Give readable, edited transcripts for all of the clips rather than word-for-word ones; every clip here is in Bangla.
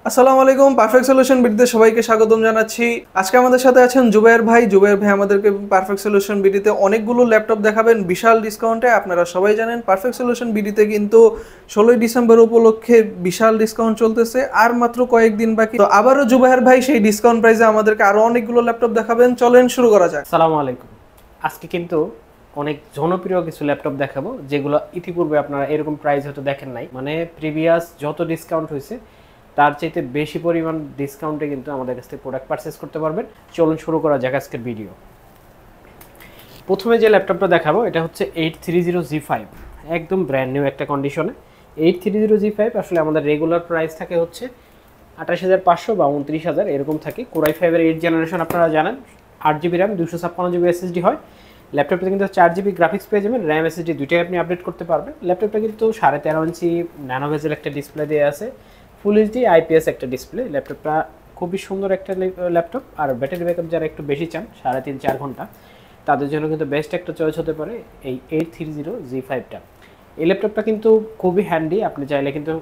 আসসালামু আলাইকুম, পারফেক্ট সলিউশন বিডিতে সবাইকে স্বাগতম জানাচ্ছি। আজকে আমাদের সাথে আছেন জুবায়ের ভাই আমাদেরকে পারফেক্ট সলিউশন বিডিতে অনেকগুলো ল্যাপটপ দেখাবেন বিশাল ডিসকাউন্টে। আপনারা সবাই জানেন পারফেক্ট সলিউশন বিডিতে কিন্তু 16 ডিসেম্বর উপলক্ষে বিশাল ডিসকাউন্ট চলতেছে, আর মাত্র কয়েকদিন বাকি। তো আবারও জুবায়ের ভাই সেই ডিসকাউন্ট প্রাইসে আমাদেরকে আরো অনেকগুলো ল্যাপটপ দেখাবেন। চলেন শুরু করা যাক। আসসালামু আলাইকুম। আজকে কিন্তু অনেক জনপ্রিয় কিছু ল্যাপটপ দেখাবো যেগুলো ইতিপূর্বে আপনারা এরকম প্রাইস হয়তো দেখেন নাই। মানে প্রিভিয়াস যত ডিসকাউন্ট হয়েছে তার চাইতে বেশি পরিমাণ ডিসকাউন্টে কিন্তু আমাদের কাছ থেকে প্রোডাক্ট পারচেস করতে পারবেন। চলুন শুরু করা যাক আজকের ভিডিও। প্রথমে যে ল্যাপটপটা দেখাবো এটা হচ্ছে 830G5, একদম ব্র্যান্ড নিউ একটা কন্ডিশনে। 830G5 আসলে আমাদের রেগুলার প্রাইস থাকে হচ্ছে 28,500 বা 29,000 এরকম থাকে। কোরাই 5-এর 8 জেনারেশন আপনারা জানেন, 8GB র্যাম, 256GB SSD হয়। ল্যাপটপটা কিন্তু 4GB গ্রাফিক্স পেয়ে যাবেন, র্যাম SSD দুইটাই আপনি আপডেট করতে পারবেন। ল্যাপটপটা কিন্তু 13.5 ইঞ্চি ন্যানো ভেজেল একটা ডিসপ্লে দেওয়া আছে, ফুল এইচডি IPS একটা ডিসপ্লে। ল্যাপটপটা খুবই সুন্দর একটা ল্যাপটপ। আর ব্যাটারি ব্যাকআপ যারা একটু বেশি চান 3.5-4 ঘন্টা, তাদের জন্য কিন্তু বেস্ট একটা চয়েস হতে পারে এই 830G5টা। এই ল্যাপটপটা কিন্তু খুবই হ্যান্ডি, আপনি চাইলে কিন্তু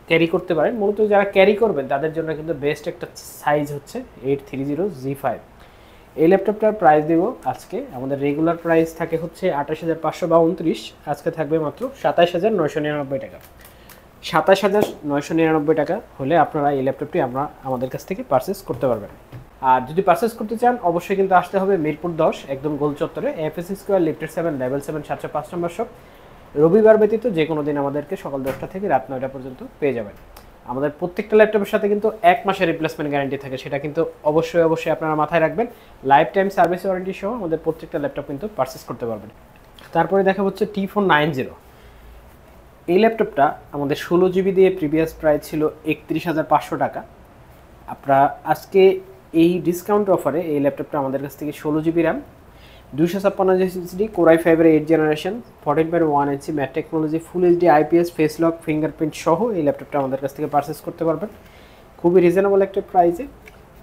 ক্যারি করতে পারেন। মূলত যারা ক্যারি করবেন তাদের জন্য কিন্তু বেস্ট একটা সাইজ হচ্ছে 830G5। এই ল্যাপটপটার প্রাইস দেব আজকে, আমাদের রেগুলার প্রাইস থাকে হচ্ছে 28,500 বা 29, আজকে থাকবে মাত্র 27,999 টাকা। 27,999 টাকা হলে আপনারা এই ল্যাপটপটি আমাদের কাছ থেকে পারচেস করতে পারবেন। আর যদি পারচেস করতে চান অবশ্যই কিন্তু আসতে হবে মিরপুর 10, একদম গোল চত্বরে, FSC স্কোয়ার, লিফটেড 7, লেভেল 7, 705 নম্বর শপ। রবিবার ব্যতীত যে কোনো দিন আমাদেরকে সকাল 10টা থেকে রাত 9টা পর্যন্ত পেয়ে যাবেন। আমাদের প্রত্যেকটা ল্যাপটপের সাথে কিন্তু 1 মাসের রিপ্লেসমেন্ট গ্যারান্টি থাকে, সেটা কিন্তু অবশ্যই আপনারা মাথায় রাখবেন। লাইফ টাইম সার্ভিস ওয়ারেন্টি সহ আমাদের প্রত্যেকটা ল্যাপটপ কিন্তু পারচেস করতে পারবেন। তারপরে দেখা হচ্ছে T490। এই ল্যাপটপটা আমাদের 16GB দিয়ে প্রিভিয়াস প্রাইস ছিল 31,500 টাকা। আপনারা আজকে এই ডিসকাউন্ট অফারে এই ল্যাপটপটা আমাদের কাছ থেকে 16GB RAM, 256GB SSD, core i 5-এর 8 generation, 14.1 inch matte technology, full HD IPS, face lock, fingerprint সহ এই ল্যাপটপটা আমাদের কাছ থেকে পারচেস করতে পারবেন খুবই রিজনেবল একটা প্রাইসে,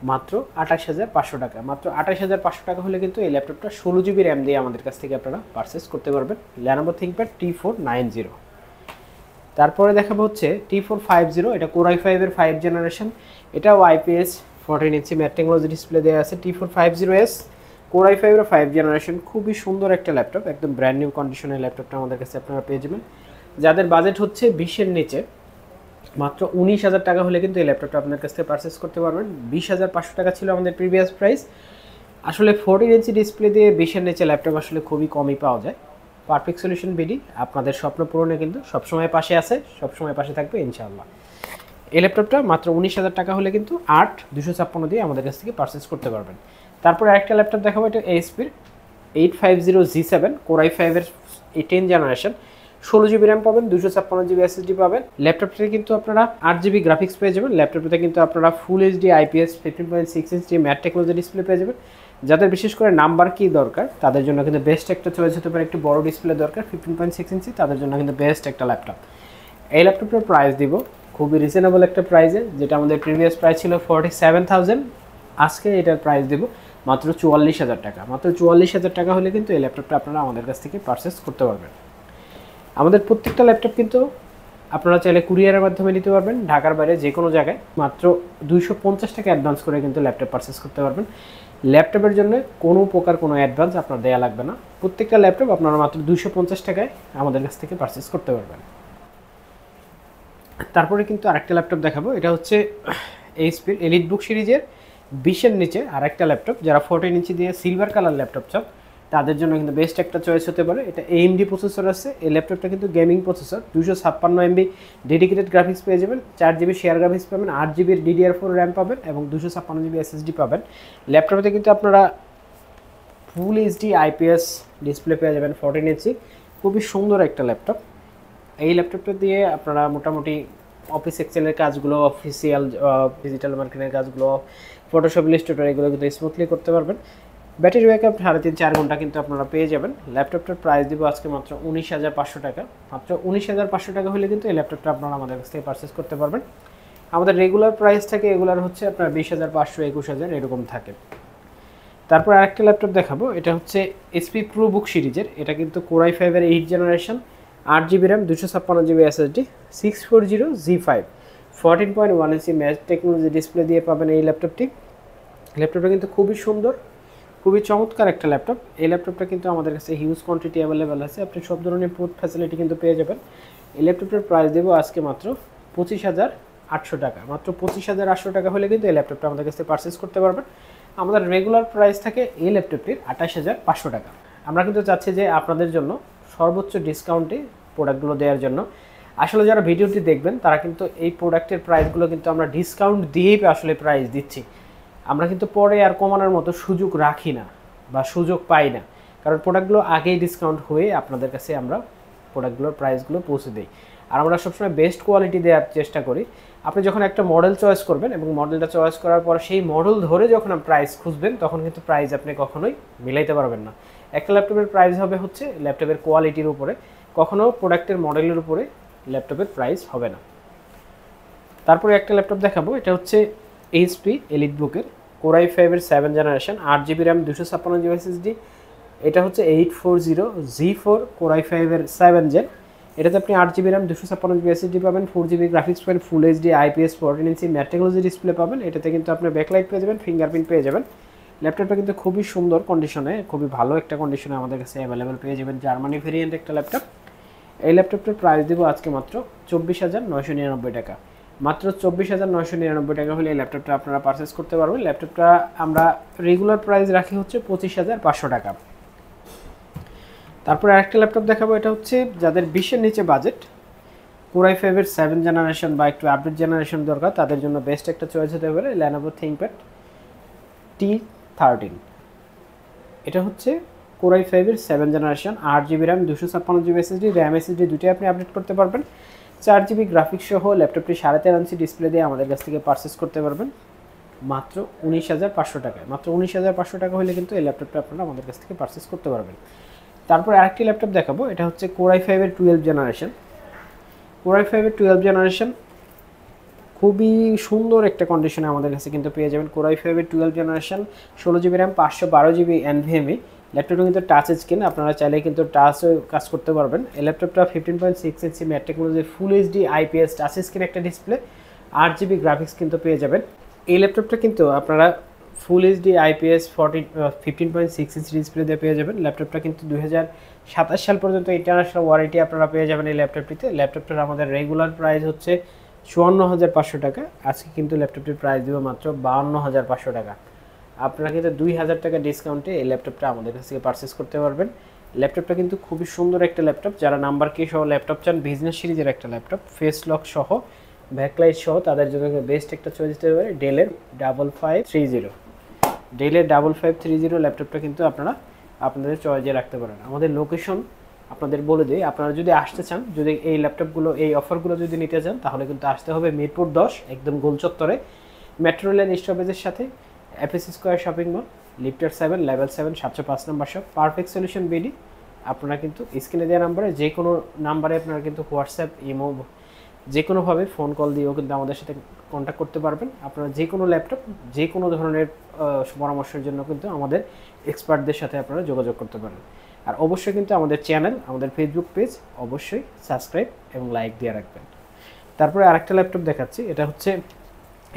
মাত্র 28,500 টাকা। মাত্র 28,500 টাকা হলে কিন্তু এই ল্যাপটপটা 16GB র্যাম দিয়ে আমাদের কাছ থেকে আপনারা পারচেস করতে পারবেন। Lenovo ThinkPad T490। তারপরে দেখাবো হচ্ছে T450, এটা কোরাই 5-এর 5 জেনারেশন, এটাও IPS 14 ইঞ্চি ম্যাট টেকনোলজি ডিসপ্লে দেওয়া আছে। T450S, কোরাই 5-এর 5 জেনারেশন, খুবই সুন্দর একটা ল্যাপটপ, একদম ব্র্যান্ড নিউ কন্ডিশনের ল্যাপটপটা আমাদের কাছে আপনারা পেয়ে যাবেন। যাদের বাজেট হচ্ছে 20-এর নিচে, মাত্র 19,000 টাকা হলে কিন্তু এই ল্যাপটপটা আপনার কাছ থেকে পারচেস করতে পারবেন। 20,500 টাকা ছিল আমাদের প্রিভিয়াস প্রাইস। আসলে 14 ইঞ্চি ডিসপ্লে দিয়ে 20-এর নিচে ল্যাপটপ আসলে খুবই কমই পাওয়া যায়। পারফেক্ট সলিউশন বিডি আপনাদের স্বপ্ন পূরণে কিন্তু সবসময় পাশে আছে, সবসময় পাশে থাকবে ইনশাআল্লাহ। এই ল্যাপটপটা মাত্র 19,000 টাকা হলে কিন্তু 8,256 দিয়ে আমাদের কাছ থেকে পারচেস করতে পারবেন। তারপরে আরেকটা ল্যাপটপ দেখাবো, এটা এইচপির 850G7, কোরাই 5-এর 10 জেনারেশন, 16GB র্যাম পাবেন, 256GB SSD পাবেন। ল্যাপটপটাতে কিন্তু আপনারা 8GB গ্রাফিক্স পেয়ে যাবেন। ল্যাপটপটাতে কিন্তু আপনারা ফুল এইচডি IPS 15.6 ইঞ্চি ম্যাট টেকনোলজি ডিসপ্লে পেয়ে যাবেন। যাদের বিশেষ করে নাম্বার কি দরকার তাদের জন্য কিন্তু বেস্ট একটা চয়েস হতে পারে, একটু বড় ডিসপ্লে দরকার 15.6 ইঞ্চি, তাদের জন্য কিন্তু বেস্ট একটা ল্যাপটপ। এই ল্যাপটপটার প্রাইস দিব খুবই রিজনেবল একটা প্রাইসে, যেটা আমাদের প্রিভিয়াস প্রাইস ছিল 47,000, আজকে এটার প্রাইস দেব মাত্র 44,000 টাকা। মাত্র 44,000 টাকা হলে কিন্তু এই ল্যাপটপটা আপনারা আমাদের কাছ থেকে পারচেস করতে পারবেন। আমাদের প্রত্যেকটা ল্যাপটপ কিন্তু আপনারা চাইলে কুরিয়ারের মাধ্যমে নিতে পারবেন, ঢাকার বাইরে যে কোনো জায়গায়। মাত্র 250 টাকা অ্যাডভান্স করে কিন্তু ল্যাপটপ পারচেস করতে পারবেন। ল্যাপটপের জন্য কোনো প্রকার কোনো অ্যাডভান্স আপনার দেওয়া লাগবে না, প্রত্যেকটা ল্যাপটপ আপনারা মাত্র 250 টাকায় আমাদের কাছ থেকে পারচেস করতে পারবেন। তারপরে কিন্তু আরেকটা ল্যাপটপ দেখাবো, এটা হচ্ছে এইচপির এলিটবুক সিরিজের 20-এর নিচে আরেকটা ল্যাপটপ। যারা 14 ইঞ্চি দিয়ে সিলভার কালার ল্যাপটপ চান তাদের জন্য কিন্তু বেস্ট একটা চয়েস হতে পারে। এটা AMD প্রসেসর আছে, এই ল্যাপটপটা কিন্তু gaming processor, 256MB dedicated graphics পেয়ে যাবেন, 4GB শেয়ার গ্রাফিক্স পাবেন, 8GB DDR4 র্যাম পাবেন এবং 256GB SSD পাবেন। ল্যাপটপে কিন্তু আপনারা ফুল এইচডি IPS ডিসপ্লে পেয়ে যাবেন 14 ইঞ্চি, খুবই সুন্দর একটা ল্যাপটপ। এই ল্যাপটপটা দিয়ে আপনারা মোটামুটি অফিস এক্সেলের কাজগুলো, অফিসিয়াল ডিজিটাল মার্কেটিংয়ের কাজগুলো, ফটোশপ, ইলাস্ট্রেটর এগুলো কিন্তু স্মুথলি করতে পারবেন। ব্যাটারি ব্যাকআপ 3.5-4 ঘন্টা কিন্তু আপনারা পেয়ে যাবেন। ল্যাপটপটার প্রাইস দিব আজকে মাত্র 19,500 টাকা। মাত্র 19,500 টাকা হলে কিন্তু এই ল্যাপটপটা আপনারা আমাদের কাছ থেকে পারচেস করতে পারবেন। আমাদের রেগুলার প্রাইস থাকে এগুলার হচ্ছে আপনার 20,500, 21,000 এরকম থাকে। তারপর আরেকটা ল্যাপটপ দেখাবো, এটা হচ্ছে HP ProBook সিরিজের, এটা কিন্তু কোরাই 5-এর 8 generation, 8GB RAM, 256GB SSD, 640G5, 14.1 inch matte technology display দিয়ে পাবেন এই ল্যাপটপটি। ল্যাপটপটা কিন্তু খুবই সুন্দর, খুবই চমৎকার একটা ল্যাপটপ। এই ল্যাপটপটা কিন্তু আমাদের কাছে হিউজ কোয়ান্টিটি অ্যাভেলেবেল আছে, আপনি সব ধরনের পোর্ট ফ্যাসিলিটি কিন্তু পেয়ে যাবেন। এই ল্যাপটপটার প্রাইস দেবো আজকে মাত্র 25,800 টাকা। মাত্র 25,800 টাকা হলে কিন্তু এই ল্যাপটপটা আমাদের কাছে পারচেস করতে পারবেন। আমাদের রেগুলার প্রাইস থাকে এই ল্যাপটপটির 28,500 টাকা। আমরা কিন্তু চাচ্ছি যে আপনাদের জন্য সর্বোচ্চ ডিসকাউন্টে প্রোডাক্টগুলো দেওয়ার জন্য। আসলে যারা ভিডিওটি দেখবেন তারা কিন্তু এই প্রোডাক্টের প্রাইসগুলো কিন্তু আমরা ডিসকাউন্ট দিয়েই আসলে প্রাইস দিচ্ছি। আমরা কিন্তু পরে আর কমানোর মতো সুযোগ রাখি না বা সুযোগ পাই না, কারণ প্রোডাক্টগুলো আগেই ডিসকাউন্ট হয়ে আপনাদের কাছে আমরা প্রোডাক্টগুলোর প্রাইসগুলো পৌঁছে দিই। আর আমরা সবসময় বেস্ট কোয়ালিটি দেওয়ার চেষ্টা করি। আপনি যখন একটা মডেল চয়েস করবেন এবং মডেলটা চয়েস করার পর সেই মডেল ধরে যখন আপনি প্রাইস খুঁজবেন তখন কিন্তু প্রাইস আপনি কখনোই মিলাইতে পারবেন না। একটা ল্যাপটপের প্রাইস হবে হচ্ছে ল্যাপটপের কোয়ালিটির উপরে, কখনো প্রোডাক্টের মডেলের উপরে ল্যাপটপের প্রাইস হবে না। তারপরে একটা ল্যাপটপ দেখাবো, এটা হচ্ছে এইচপি এলিটবুকের Core i5-এর 7 generation, 8GB RAM, 256GB SSD। এটা হচ্ছে 840G4 Core i5-এর 7 জেন। এটাতে আপনি 8GB RAM, 256GB SSD পাবেন, 4GB গ্রাফিক্স পাবেন, ফুল এইচডি IPS 14 ইঞ্চি ম্যাট টেকনোলজি ডিসপ্লে পাবেন। এটাতে কিন্তু আপনি ব্যাকলাইট পেয়ে যাবেন, ফিঙ্গারপ্রিন্ট পেয়ে যাবেন। ল্যাপটপটা কিন্তু খুবই সুন্দর কন্ডিশনে, খুবই ভালো একটা কন্ডিশনে আমাদের কাছে অ্যাভেলেবেল পেয়ে যাবেন। জার্মানি ভেরিয়েন্ট একটা ল্যাপটপ। এই ল্যাপটপটার প্রাইস দেবো আজকে মাত্র 24,999 টাকা। মাত্র 24,999 টাকা হলে এই ল্যাপটপটা আপনারা পারচেস করতে পারবেন। ল্যাপটপটা আমরা রেগুলার প্রাইস রাখি হচ্ছে 25,500 টাকা। তারপরে আরেকটা ল্যাপটপ দেখাবো, এটা হচ্ছে যাদের 20-এর নিচে বাজেট, Core i5-এর 7 জেনারেশন বা একটু আপডেট জেনারেশন দরকার, তাদের জন্য বেস্ট একটা চয়েস হতে পারে Lenovo ThinkPad T13। এটা হচ্ছে Core i5-এর 7 generation, 8GB RAM, 256GB SSD, RAM SSD দুটোই আপনি আপডেট করতে পারবেন। 4GB গ্রাফিক্স সহ ল্যাপটপটি 13.5 ইঞ্চি ডিসপ্লে দিয়ে আমাদের কাছ থেকে পারচেস করতে পারবেন মাত্র 19,500 টাকায়। মাত্র 19,500 টাকা হলে কিন্তু এই ল্যাপটপটা আপনারা আমাদের কাছ থেকে পারচেস করতে পারবেন। তারপর আরেকটি ল্যাপটপ দেখাবো, এটা হচ্ছে Core i5-এর 12 জেনারেশন। Core i5-এর 12 জেনারেশন খুবই সুন্দর একটা কন্ডিশনে আমাদের কাছে কিন্তু পেয়ে যাবেন। Core i5-এর 12 generation, 16GB RAM, 512GB NVMe। ল্যাপটপটা কিন্তু টাচ স্ক্রিন, আপনারা চাইলে কিন্তু টাচও কাজ করতে পারবেন। এই ল্যাপটপটা 15.6 ইঞ্চি matte technology full HD IPS touch screen একটা ডিসপ্লে, 8GB গ্রাফিক্স কিন্তু পেয়ে যাবেন। এই ল্যাপটপটা কিন্তু আপনারা ফুল এইচডি IPS 15.6 ইঞ্চি ডিসপ্লে দিয়ে পেয়ে যাবেন। ল্যাপটপটা কিন্তু 2027 সাল পর্যন্ত ইন্টারন্যাশনাল ওয়ারেন্টি আপনারা পেয়ে যাবেন এই ল্যাপটপটিতে। ল্যাপটপটার আমাদের রেগুলার প্রাইস হচ্ছে 54,500 টাকা। আজকে কিন্তু ল্যাপটপটির প্রাইস দেবো মাত্র 52,500 টাকা। আপনারা কিন্তু 2,000 টাকা ডিসকাউন্টে এই ল্যাপটপটা আমাদের কাছ থেকে পারচেস করতে পারবেন। ল্যাপটপটা কিন্তু খুবই সুন্দর একটা ল্যাপটপ। যারা নাম্বার কি সহ ল্যাপটপ চান, বিজনেস সিরিজের একটা ল্যাপটপ, ফেস লক সহ, ব্যাকলাইট সহ, তাদের জন্য বেস্ট একটা চয়েস দিতে পারে ডেলের 5530। ডেলের 5530 ল্যাপটপটা কিন্তু আপনারা আপনাদের চয়েসে রাখতে পারেন। আমাদের লোকেশন আপনাদের বলে দিই, আপনারা যদি আসতে চান, যদি এই ল্যাপটপগুলো এই অফারগুলো যদি নিতে চান, তাহলে কিন্তু আসতে হবে মিরপুর 10 একদম গোল চত্বরে, মেট্রো রেল স্টপেজের সাথে, FS square shopping mall, লিফটার 7 level 7 705 নম্বর শপ, পারফেক্ট সলিউশন বিডি। আপনারা কিন্তু স্ক্রিনে দেওয়া নাম্বারে, যে কোনো নাম্বারে আপনারা কিন্তু হোয়াটসঅ্যাপ, ইমো, যে কোনোভাবে ফোন কল দিয়েও কিন্তু আমাদের সাথে কন্ট্যাক্ট করতে পারবেন। আপনারা যে কোনো ল্যাপটপ, যে কোনো ধরনের পরামর্শের জন্য কিন্তু আমাদের এক্সপার্টদের সাথে আপনারা যোগাযোগ করতে পারেন। আর অবশ্যই কিন্তু আমাদের চ্যানেল, আমাদের ফেসবুক পেজ অবশ্যই সাবস্ক্রাইব এবং লাইক দিয়ে রাখবেন। তারপরে আরেকটা ল্যাপটপ দেখাচ্ছি, এটা হচ্ছে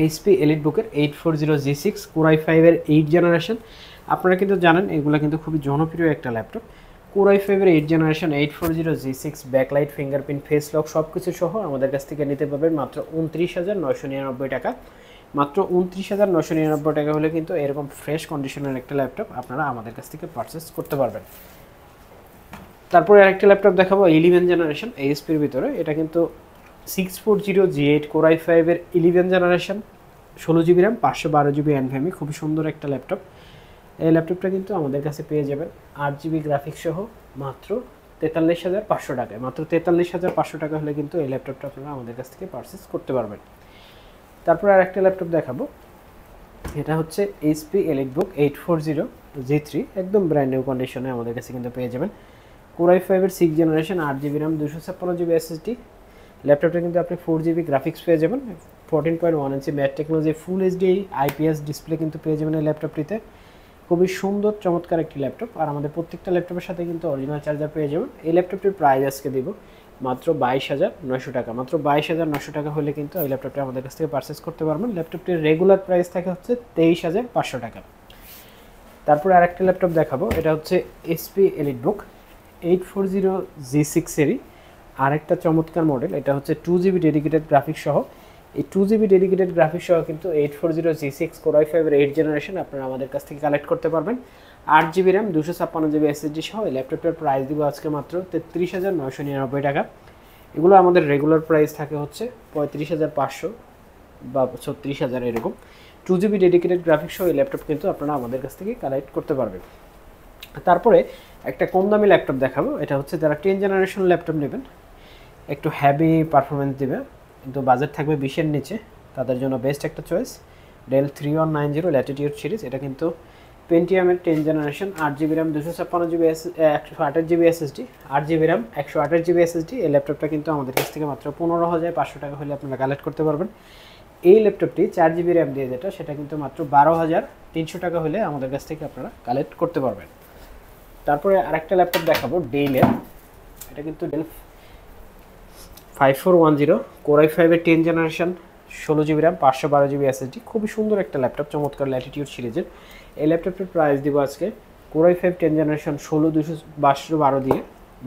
এইচপি এলিটবুকের 840G6 Core i5-এর 8 জেনারেশন। আপনারা কিন্তু জানেন এগুলো কিন্তু খুবই জনপ্রিয় একটা laptop. Core i5-এর 8 generation, 840G6, backlight, fingerprint, face lock সব কিছু সহ আমাদের কাছ থেকে নিতে পারবেন মাত্র 29,999 টাকা। মাত্র 29,999 টাকা হলে কিন্তু এরকম ফ্রেশ কন্ডিশনের একটা ল্যাপটপ আপনারা আমাদের কাছ থেকে পারচেস করতে পারবেন। তারপরে আরেকটা ল্যাপটপ দেখাবো 11 জেনারেশন এইচপির ভিতরে। এটা কিন্তু 640G8 Core i5-এর 11 generation, 16GB RAM, 512GB NVMe, খুবই সুন্দর একটা ল্যাপটপ। এই ল্যাপটপটা কিন্তু আমাদের কাছে পেয়ে যাবেন 8GB গ্রাফিক্স সহ মাত্র 43,500 টাকায়। মাত্র 43,500 টাকা হলে কিন্তু এই ল্যাপটপটা আপনারা আমাদের কাছ থেকে পারচেস করতে পারবেন। তারপরে আরেকটা ল্যাপটপ দেখাবো, এটা হচ্ছে এইচপি এলিটবুক 840G3, একদম ব্র্যান্ড নিউ কন্ডিশনে আমাদের কাছে কিন্তু পেয়ে যাবেন। Core i5-এর 6 generation, 8GB RAM, 256GB SSD। ল্যাপটপটা কিন্তু আপনি 4GB গ্রাফিক্স পেয়ে যাবেন, 14.1 inch matte technology full HD IPS display কিন্তু পেয়ে যাবেন এই ল্যাপটপটিতে। খুবই সুন্দর চমৎকার একটি ল্যাপটপ। আর আমাদের প্রত্যেকটা ল্যাপটপের সাথে কিন্তু অরিজিনাল চার্জার পেয়ে যাবেন। এই ল্যাপটপটির প্রাইস আজকে দিব মাত্র 22,900 টাকা। মাত্র 22,900 টাকা হলে কিন্তু এই ল্যাপটপটি আমাদের কাছ থেকে পারচেস করতে পারবেন। ল্যাপটপটির রেগুলার প্রাইস থাকে হচ্ছে 23,500 টাকা। তারপরে আরেকটা ল্যাপটপ দেখাবো, এটা হচ্ছে এইচপি এলিটবুক 840G6 সেরি। আরেকটা চমৎকার মডেল, এটা হচ্ছে 2GB ডেডিকেটেড গ্রাফিক্স সহ। এই 2GB ডেডিকেটেড গ্রাফিক্স সহ কিন্তু 840G6 Core i5 এর 8 জেনারেশন আপনারা আমাদের কাছ থেকে কালেক্ট করতে পারবেন। 8GB র্যাম 256GB SSD সহ এই ল্যাপটপটার প্রাইস দিব আজকে মাত্র 33,999 টাকা। এগুলো আমাদের রেগুলার প্রাইস থাকে হচ্ছে 35,500 বা 36,000 এরকম। 2GB ডেডিকেটেড গ্রাফিক্স সহ এই ল্যাপটপ কিন্তু আপনারা আমাদের কাছ থেকে কালেক্ট করতে পারবেন। তারপরে একটা কম দামি ল্যাপটপ দেখাবো, এটা হচ্ছে যারা 10 জেনারেশন ল্যাপটপ নেবেন, একটু হ্যাভি পারফরমেন্স দেবে কিন্তু বাজেট থাকবে 20-এর নিচে, তাদের জন্য বেস্ট একটা চয়েস ডেল 3190 ল্যাটিটিউড সিরিজ। এটা কিন্তু পেন্টিয়ামের 10 generation, 8GB RAM 256GB 128GB SSD, 8GB RAM 128GB SSD। এই ল্যাপটপটা কিন্তু আমাদের কাছ থেকে মাত্র 15,500 টাকা হলে আপনারা কালেক্ট করতে পারবেন। এই ল্যাপটপটি 4GB র্যাম দিয়ে যেটা, সেটা কিন্তু মাত্র 12,300 টাকা হলে আমাদের কাছ থেকে আপনারা কালেক্ট করতে পারবেন। তারপরে আরেকটা ল্যাপটপ দেখাবো ডেলের, এটা কিন্তু ডেল 5410 Core i5 এর 10 generation, 16GB RAM 512GB SSD। খুবই সুন্দর একটা ল্যাপটপ, চমৎকার ল্যাটিটিউড সিরিজের। এই ল্যাপটপটির প্রাইস দিব আজকে Core i5 10 জেনারেশন 16/212 দিয়ে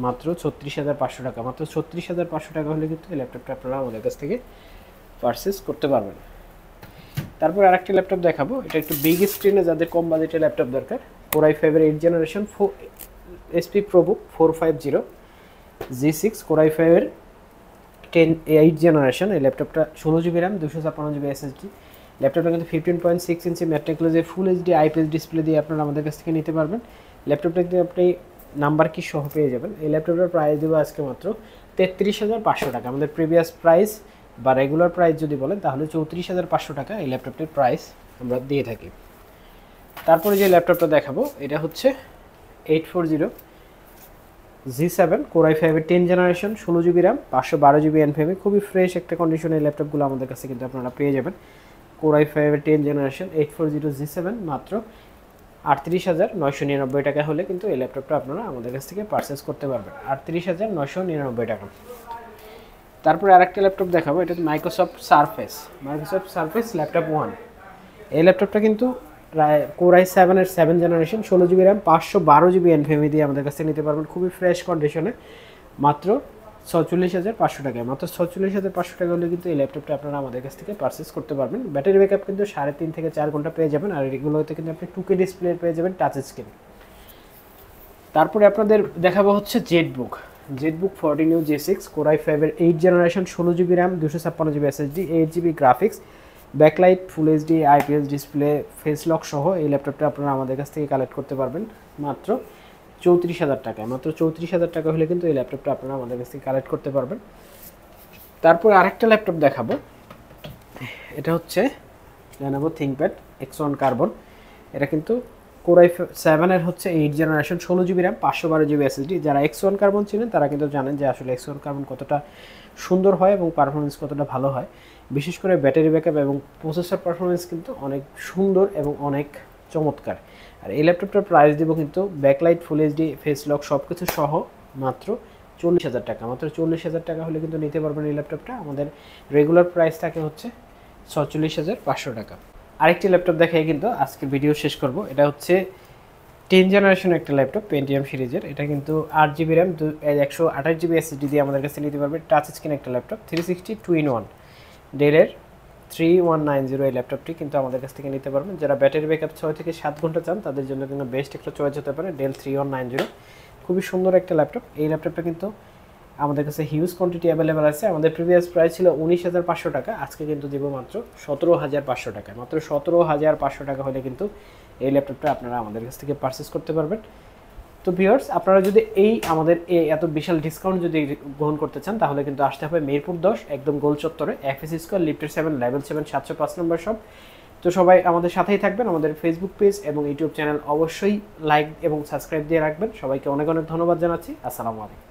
মাত্র 36,500 টাকা। মাত্র 36,500 টাকা হলে কিন্তু এই ল্যাপটপটা আপনারা আমাদের কাছ থেকে পারচেস করতে পারবেন। তারপর আরেকটা ল্যাপটপ দেখাবো, এটা একটু বিগ স্ক্রিনে যাদের কম বাজেটের ল্যাপটপ দরকার, Core i5 এর 8 generation HP ProBook 450G6 Core i5 এর 8 জেনারেশন। এই ল্যাপটপটা 16GB র্যাম 256GB SSD। ল্যাপটপটা কিন্তু 15.6 ইঞ্চি ম্যাট টেকনোলজির ফুল এইচডি আইপিএস ডিসপ্লে দিয়ে আপনারা আমাদের কাছ থেকে নিতে পারবেন। ল্যাপটপটা কিন্তু আপনি নাম্বার কি সহ পেয়ে যাবেন। এই ল্যাপটপটার প্রাইস দেবো আজকে মাত্র 33,500 টাকা। আমাদের প্রিভিয়াস প্রাইস বা রেগুলার প্রাইস যদি বলেন তাহলে 34,500 টাকা এই ল্যাপটপটির প্রাইস আমরা দিয়ে থাকি। তারপরে যে ল্যাপটপটা দেখাবো, এটা হচ্ছে 840G7 Core i5 এর 10 generation, 16GB RAM 512GB NVMe। খুবই ফ্রেশ একটা কন্ডিশনে এই ল্যাপটপগুলো আমাদের কাছে কিন্তু আপনারা পেয়ে যাবেন। Core i5 এর 10 জেনারেশন 840G7 মাত্র 38,999 টাকা হলে কিন্তু এই ল্যাপটপটা আপনারা আমাদের কাছ থেকে পারচেস করতে পারবেন, 38,999 টাকা। তারপরে আরেকটা ল্যাপটপ দেখাবো, এটা মাইক্রোসফট সারফেস ল্যাপটপ 1। এই ল্যাপটপটা কিন্তু Core i7 এর 7 generation, 16GB RAM 512GB NVMe দিয়ে আমাদের কাছ থেকে নিতে পারবেন খুবই ফ্রেশ কন্ডিশনে মাত্র 46,500 টাকায়। মাত্র 46,500 টাকা হলে কিন্তু এই ল্যাপটপটা আপনারা আমাদের কাছ থেকে পারচেস করতে পারবেন। ব্যাটারি ব্যাকআপ কিন্তু 3.5 থেকে 4 ঘন্টা পেয়ে যাবেন, আর এগুলোতে কিন্তু আপনি 2K ডিসপ্লে পেয়ে যাবেন, টাচ স্ক্রিন। তারপরে আপনাদের দেখাবো হচ্ছে Jetbook 14U G6 Core i5 এর 8 generation, 16GB RAM 256GB SSD, 8GB graphics, backlight, full HD IPS display, face lock সহ এই ল্যাপটপটা আপনারা আমাদের কাছ থেকে কালেক্ট করতে পারবেন মাত্র 34,000 টাকায়। মাত্র 34,000 টাকা হলে কিন্তু এই ল্যাপটপটা আপনারা আমাদের কাছ থেকে কালেক্ট করতে পারবেন। তারপরে আরেকটা ল্যাপটপ দেখাবো, এটা হচ্ছে Lenovo ThinkPad X1 Carbon। এটা কিন্তু Core i7 এর হচ্ছে 8 generation, 16GB RAM 512GB SSD। যারা X1 Carbon চিনেন তারা কিন্তু জানেন যে আসলে X1 Carbon কতটা সুন্দর হয় এবং পারফরমেন্স কতটা ভালো হয়। বিশেষ করে ব্যাটারি ব্যাকআপ এবং প্রসেসর পারফরমেন্স কিন্তু অনেক সুন্দর এবং অনেক চমৎকার। আর এই ল্যাপটপটার প্রাইস দেবো কিন্তু backlight, full HD, face lock সব কিছু সহ মাত্র 40,000 টাকা। মাত্র 40,000 টাকা হলে কিন্তু নিতে পারবেন এই ল্যাপটপটা। আমাদের রেগুলার প্রাইস থাকে হচ্ছে 46,500 টাকা। আরেকটি ল্যাপটপ দেখাই কিন্তু আজকের ভিডিও শেষ করব, এটা হচ্ছে 10 জেনারেশন একটা ল্যাপটপ পেন্টিয়াম সিরিজের। এটা কিন্তু 8GB র্যাম 128GB SSD দিয়ে আমাদের কাছে নিতে পারবে, টাচ স্ক্রিন একটা ল্যাপটপ, 360 2-in-1 ডেলের 3190 এই ল্যাপটপটি কিন্তু আমাদের কাছ থেকে নিতে পারবেন। যারা ব্যাটারি ব্যাকআপ 6 থেকে 7 ঘন্টা চান তাদের জন্য কিন্তু বেস্ট একটা চয়েস হতে পারে ডেল 3190। খুবই সুন্দর একটা ল্যাপটপ। এই ল্যাপটপটা কিন্তু আমাদের কাছে হিউজ কোয়ান্টিটি অ্যাভেলেবেল আছে। আমাদের প্রিভিয়াস প্রাইস ছিল 19,500 টাকা, আজকে কিন্তু দেব মাত্র 17,500 টাকা। মাত্র 17,500 টাকা হলে কিন্তু এই ল্যাপটপটা আপনারা আমাদের কাছ থেকে পারচেস করতে পারবেন। তো ভিউয়ার্স, আপনারা যদি আমাদের এই এত বিশাল ডিসকাউন্ট যদি গ্রহণ করতে চান তাহলে কিন্তু আসতে হবে মিরপুর 10 একদম গোল চত্বরে, FSC স্কয়ার লিফটের 7 লেভেল 7 705 নম্বর শপ। তো সবাই আমাদের সাথেই থাকবেন। আমাদের ফেসবুক পেজ এবং ইউটিউব চ্যানেল অবশ্যই লাইক এবং সাবস্ক্রাইব দিয়ে রাখবেন। সবাইকে অনেক অনেক ধন্যবাদ জানাচ্ছি। আসসালামু আলাইকুম।